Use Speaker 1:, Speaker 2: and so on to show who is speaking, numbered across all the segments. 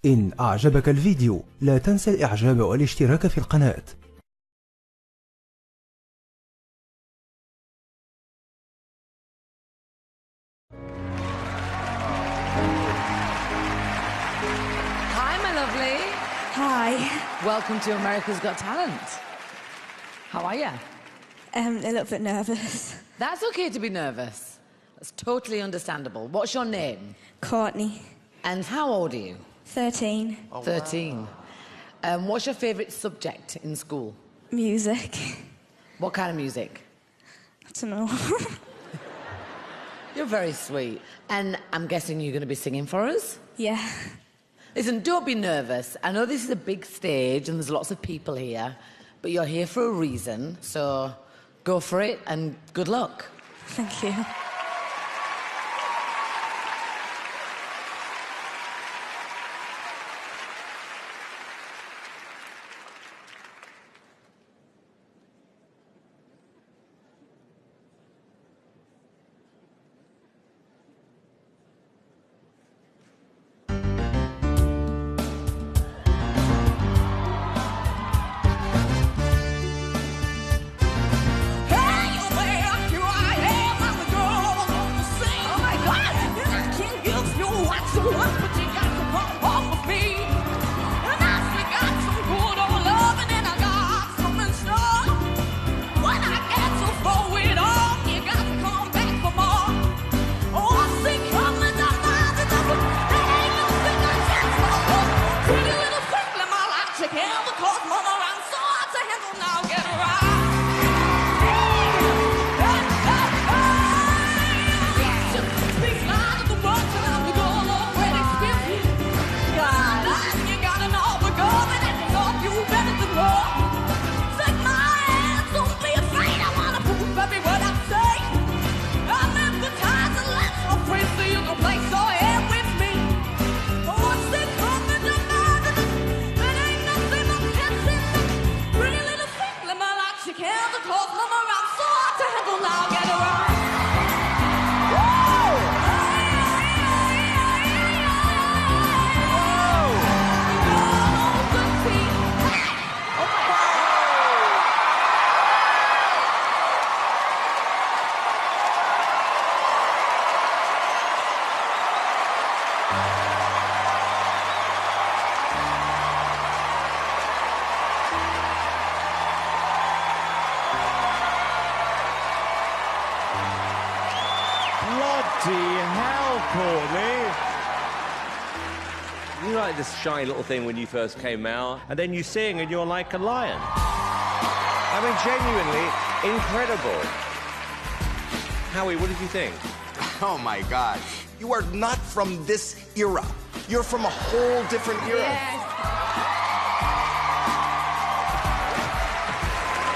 Speaker 1: إن أعجبك الفيديو لا تنسى الإعجاب والاشتراك في القناة.
Speaker 2: Hi, my lovely.
Speaker 3: Hi.
Speaker 2: Welcome to America's Got Talent. How are you?
Speaker 3: A little bit nervous.
Speaker 2: That's okay to be nervous. That's totally understandable. What's your name?
Speaker 3: Courtney.
Speaker 2: And how old are you?
Speaker 3: 13.
Speaker 2: Oh, 13. Wow. What's your favourite subject in school?
Speaker 3: Music.
Speaker 2: What kind of music?
Speaker 3: I don't know.
Speaker 2: You're very sweet. And I'm guessing you're going to be singing for us?
Speaker 3: Yeah.
Speaker 2: Listen, don't be nervous. I know this is a big stage and there's lots of people here, but you're here for a reason, so go for it and good luck.
Speaker 3: Thank you.
Speaker 4: You were like this shy little thing when you first came out, and then you sing and you're like a lion. I mean, genuinely incredible. Howie, what did you think?
Speaker 5: Oh my gosh. You are not from this era. You're from a whole different era.
Speaker 3: Yes.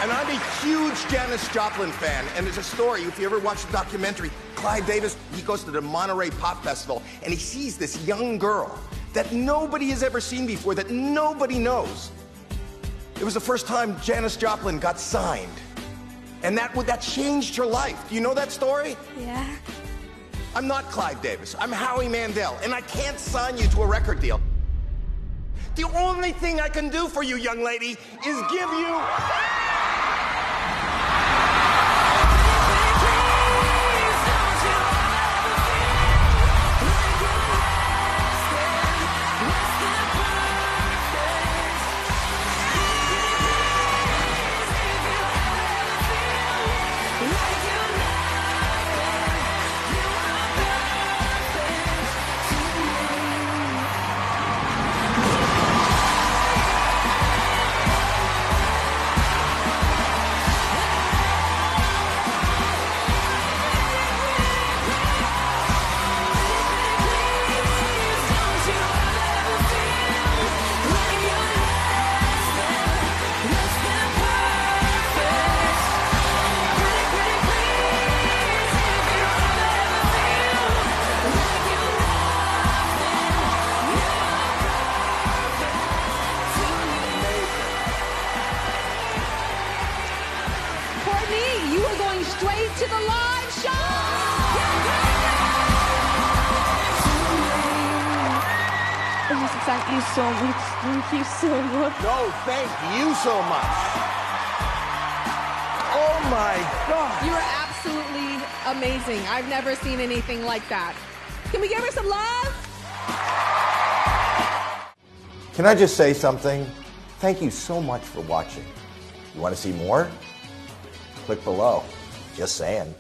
Speaker 5: And I'm a huge Janis Joplin fan, and there's a story, if you ever watch the documentary, Clive Davis, he goes to the Monterey Pop Festival, and he sees this young girl that nobody has ever seen before, that nobody knows. It was the first time Janis Joplin got signed, and that changed her life. Do you know that story?
Speaker 3: Yeah.
Speaker 5: I'm not Clive Davis, I'm Howie Mandel, and I can't sign you to a record deal. The only thing I can do for you, young lady, is give you...
Speaker 6: straight to the live show. It was
Speaker 3: Thank you so much. Thank you so much.
Speaker 5: No, thank you so much. Oh my God.
Speaker 6: You are absolutely amazing. I've never seen anything like that. Can we give her some love?
Speaker 5: Can I just say something? Thank you so much for watching. You want to see more? Click below. Just saying.